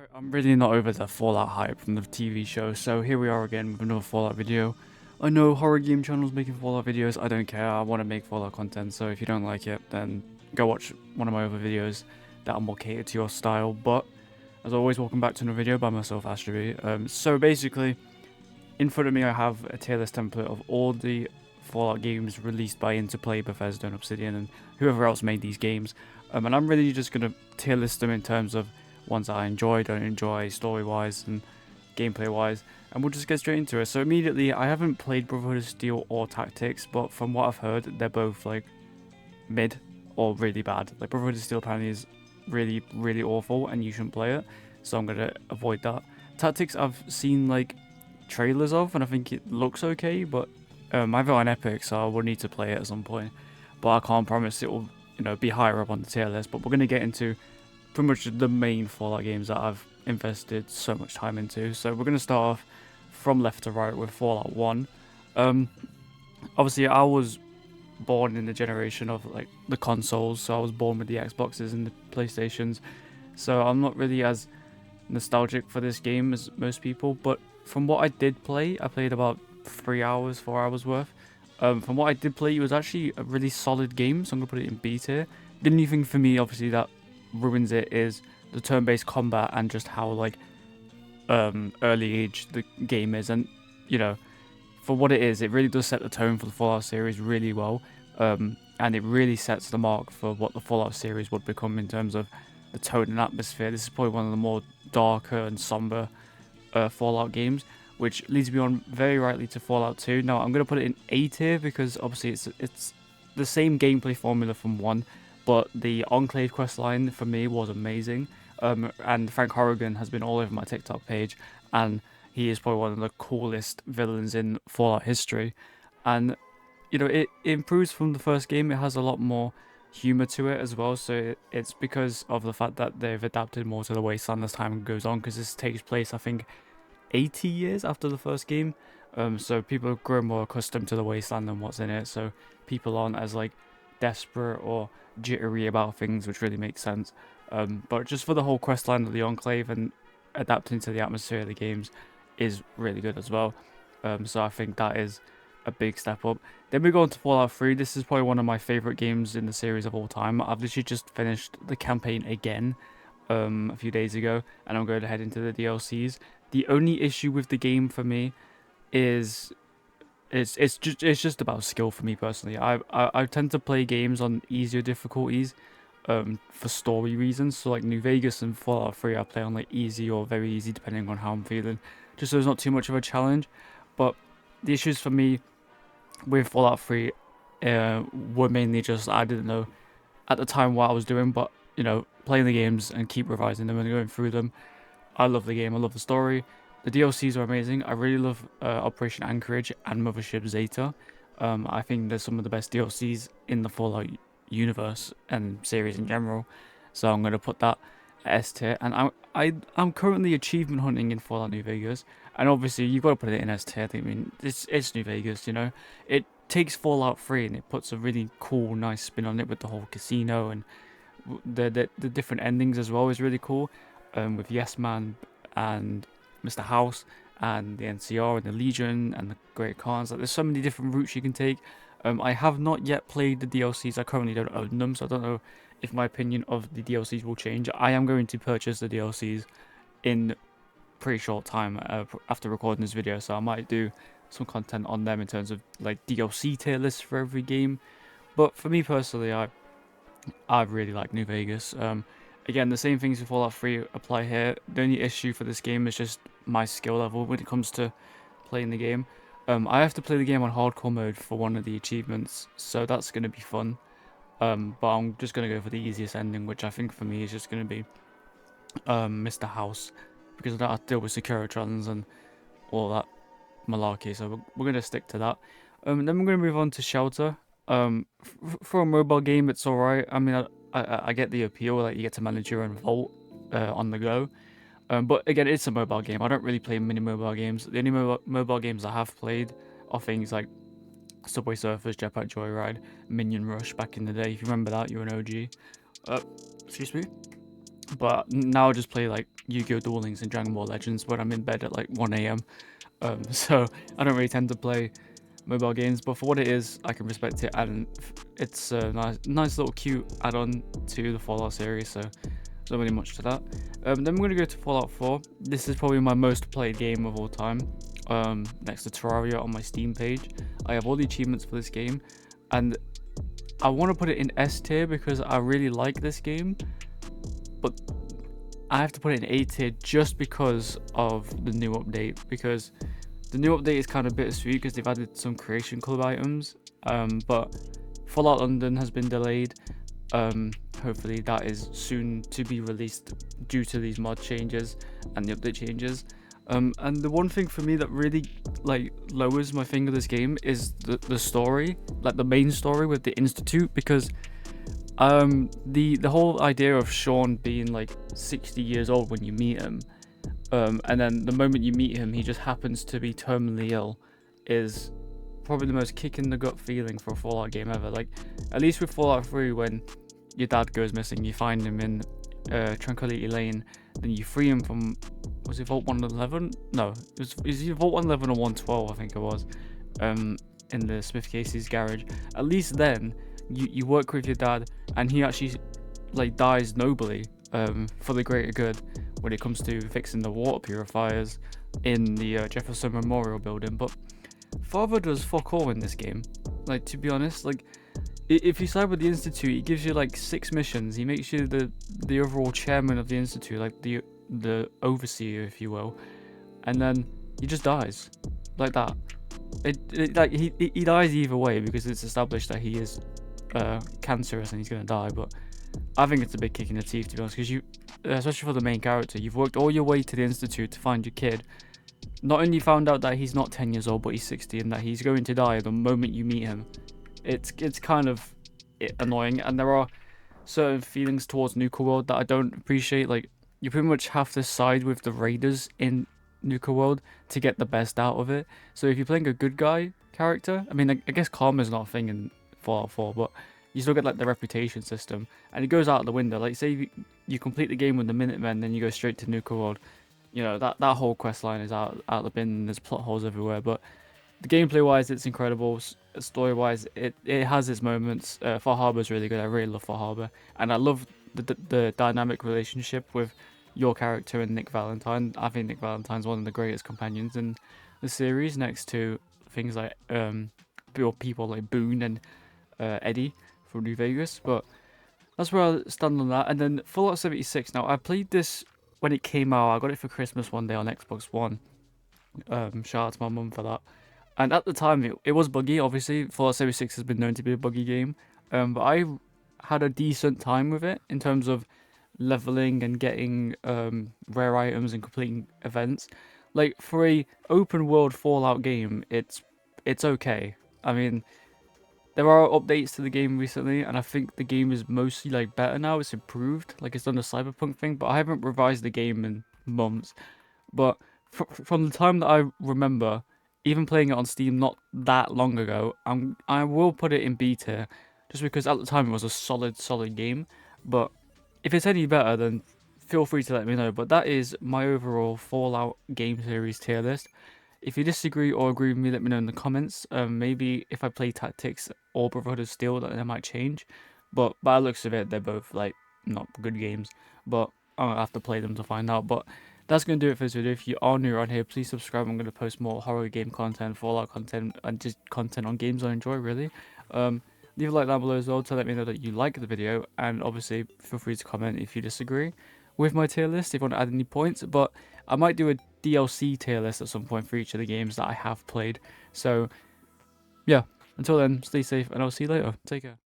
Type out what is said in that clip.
Alright, I'm really not over the Fallout hype from the TV show, so here we are again with another Fallout video. I know horror game channels making Fallout videos, I don't care, I want to make Fallout content, so if you don't like it, then go watch one of my other videos that are more catered to your style. But, as always, welcome back to another video by myself, Astroby. So basically, in front of me I have a tier list template of all the Fallout games released by Interplay, Bethesda and Obsidian and whoever else made these games. And I'm really just going to tier list them in terms of ones that I enjoy, don't enjoy, story-wise and gameplay-wise, and we'll just get straight into it. So immediately, I haven't played Brotherhood of Steel or Tactics, but from what I've heard, they're both like mid or really bad. Like Brotherhood of Steel apparently is really, really awful, and you shouldn't play it, so I'm gonna avoid that. Tactics I've seen like trailers of, and I think it looks okay, but I've got an Epic, so I will need to play it at some point. But I can't promise it will, be higher up on the tier list. But we're gonna get into pretty much the main Fallout games that I've invested so much time into. So we're going to start off from left to right with Fallout 1. Obviously, I was born in the generation of like the consoles, so I was born with the Xboxes and the PlayStations. So I'm not really as nostalgic for this game as most people. But from what I did play, I played about 3 hours, 4 hours worth. From what I did play, it was actually a really solid game, so I'm going to put it in B tier. The only thing for me, obviously, that ruins it is the turn-based combat and just how like early age the game is, and for what it is, it really does set the tone for the Fallout series really well, and it really sets the mark for what the Fallout series would become in terms of the tone and atmosphere. This is probably one of the more darker and somber Fallout games, which leads me on very rightly to Fallout 2. Now I'm going to put it in A tier because obviously it's the same gameplay formula from 1, but the Enclave questline for me was amazing. And Frank Horrigan has been all over my TikTok page, and he is probably one of the coolest villains in Fallout history. And it improves from the first game. It has a lot more humor to it as well. So it's because of the fact that they've adapted more to the Wasteland as time goes on. Because this takes place, I think, 80 years after the first game. So people grow more accustomed to the Wasteland and what's in it. So people aren't as like desperate or jittery about things, which really makes sense. But just for the whole questline of the Enclave and adapting to the atmosphere of the games is really good as well. So I think that is a big step up. Then we go on to Fallout 3. This is probably one of my favorite games in the series of all time. I've literally just finished the campaign again a few days ago, and I'm going to head into the DLCs. The only issue with the game for me is it's just about skill for me personally. I tend to play games on easier difficulties for story reasons. So like New Vegas and Fallout 3 I play on like easy or very easy depending on how I'm feeling, just so it's not too much of a challenge. But the issues for me with Fallout 3 were mainly just I didn't know at the time what I was doing, but playing the games and keep revising them and going through them. I love the game, I love the story. The DLCs are amazing. I really love Operation Anchorage and Mothership Zeta. I think they're some of the best DLCs in the Fallout universe and series in general. So I'm going to put that at S tier. And I'm currently achievement hunting in Fallout New Vegas. And obviously you've got to put it in S tier. I mean, it's New Vegas, It takes Fallout 3 and it puts a really cool, nice spin on it with the whole casino and the different endings as well is really cool. With Yes Man and Mr. House and the NCR and the Legion and the Great Khans. Like, there's so many different routes you can take. I have not yet played the DLCs. I currently don't own them, so I don't know if my opinion of the DLCs will change. I am going to purchase the DLCs in pretty short time after recording this video, so I might do some content on them in terms of like DLC tier lists for every game. But for me personally, I really like New Vegas. Again, the same things with Fallout 3 apply here. The only issue for this game is just my skill level when it comes to playing the game. I have to play the game on hardcore mode for one of the achievements, so that's going to be fun. But I'm just going to go for the easiest ending, which I think for me is just going to be Mr. House, because I don't have to deal with Securitrons and all that malarkey, so we're going to stick to that. Then we're going to move on to Shelter. For a mobile game, it's alright. I mean, I get the appeal, like you get to manage your own vault on the go. But again, it's a mobile game. I don't really play many mobile games. The only mobile games I have played are things like Subway Surfers, Jetpack Joyride, Minion Rush back in the day. If you remember that, you're an OG. Excuse me. But now I just play like Yu-Gi-Oh! Duel Links and Dragon Ball Legends when I'm in bed at like 1 a.m. So I don't really tend to play mobile games, but for what it is, I can respect it, and it's a nice little cute add-on to the Fallout series. So there's not really much to that. Then we're gonna go to Fallout 4. This is probably my most played game of all time. Next to Terraria on my Steam page. I have all the achievements for this game, and I want to put it in S tier because I really like this game, but I have to put it in A tier just because of the new update. Because the new update is kind of bittersweet because they've added some Creation Club items, but Fallout London has been delayed. Hopefully that is soon to be released due to these mod changes and the update changes. And the one thing for me that really like lowers my thing of this game is the story, like the main story with the Institute, because the whole idea of Sean being like 60 years old when you meet him, and then the moment you meet him he just happens to be terminally ill, is probably the most kick in the gut feeling for a Fallout game ever. Like, at least with Fallout 3, when your dad goes missing, you find him in Tranquility Lane, then you free him from, was it Vault 111? No, it was either Vault 111 or 112, I think it was, in the Smith Casey's garage. At least then you work with your dad, and he actually like dies nobly for the greater good when it comes to fixing the water purifiers in the Jefferson Memorial Building. But Father does fuck all in this game. Like, to be honest, like, if you side with the Institute, he gives you like 6 missions. He makes you the overall chairman of the Institute, like the overseer, if you will, and then he just dies like that. Like he dies either way because it's established that he is cancerous and he's gonna die. But I think it's a big kick in the teeth, to be honest, because you, especially for the main character, you've worked all your way to the Institute to find your kid. Not only found out that he's not 10 years old, but he's 60, and that he's going to die the moment you meet him. It's kind of annoying, and there are certain feelings towards Nuka World that I don't appreciate. Like, you pretty much have to side with the raiders in Nuka World to get the best out of it. So if you're playing a good guy character, I mean, I guess karma's not a thing in Fallout 4, but you still get like the reputation system, and it goes out the window. Like, say you complete the game with the Minutemen, then you go straight to Nuka World. You know, that whole quest line is out the bin, and there's plot holes everywhere. But the gameplay wise, it's incredible. Story wise, it has its moments. Far Harbor's really good. I really love Far Harbor, and I love the dynamic relationship with your character and Nick Valentine. I think Nick Valentine's one of the greatest companions in the series, next to things like people like Boone and Eddie from New Vegas. But that's where I stand on that. And then Fallout 76. Now, I played this when it came out. I got it for Christmas one day on Xbox One. Shout out to my mum for that. And at the time, it was buggy. Obviously, Fallout 76 has been known to be a buggy game. But I had a decent time with it in terms of leveling and getting rare items and completing events. Like, for a open world Fallout game, it's okay. I mean, there are updates to the game recently, and I think the game is mostly like better now. It's improved, like it's done the Cyberpunk thing, but I haven't revised the game in months. But from the time that I remember, even playing it on Steam not that long ago, I will put it in B tier, just because at the time it was a solid game. But if it's any better, then feel free to let me know. But that is my overall Fallout game series tier list. If you disagree or agree with me, let me know in the comments. Maybe if I play Tactics or Brotherhood of Steel, that it might change. But by the looks of it, they're both like not good games. But I'll have to play them to find out. But that's going to do it for this video. If you are new around here, please subscribe. I'm going to post more horror game content, Fallout content, and just content on games I enjoy, really. Leave a like down below as well to let me know that you like the video. And obviously, feel free to comment if you disagree with my tier list, if you want to add any points. But I might do a DLC tier list at some point for each of the games that I have played. So, yeah. Until then, stay safe, and I'll see you later. Take care.